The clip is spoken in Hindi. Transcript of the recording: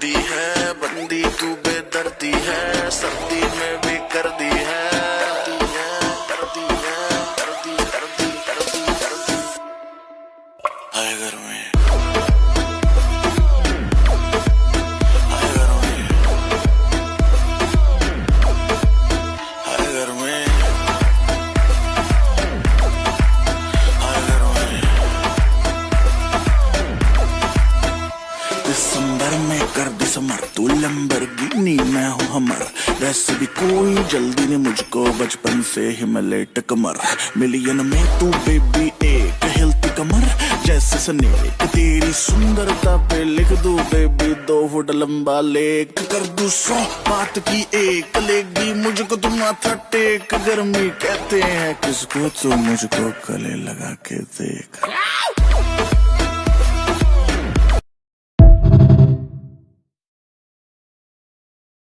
दर्दी है बंदी तू बेदर्दी है सर्दी में भी कर दी है दर्दी है दर्दी दर्दी दर्दी दर्दी हाय घर में दिसंबर में कर दिसंबर तू लंबरगिनी मैं हूँ हमर वैसे भी कोई जल्दी नहीं मुझको बचपन से ही मैं लेट कमर मिलियन में तू बेबी एक हिलती कमर जैसे स्नेक तेरी सुंदरता पे लिख दूं बेबी 2 फुट लंबा लेख कर दूं 100 बात की एक लेगी मुझको तुम माथा टेक गर्मी कहते हैं किसको तो मुझको गले लगा के देख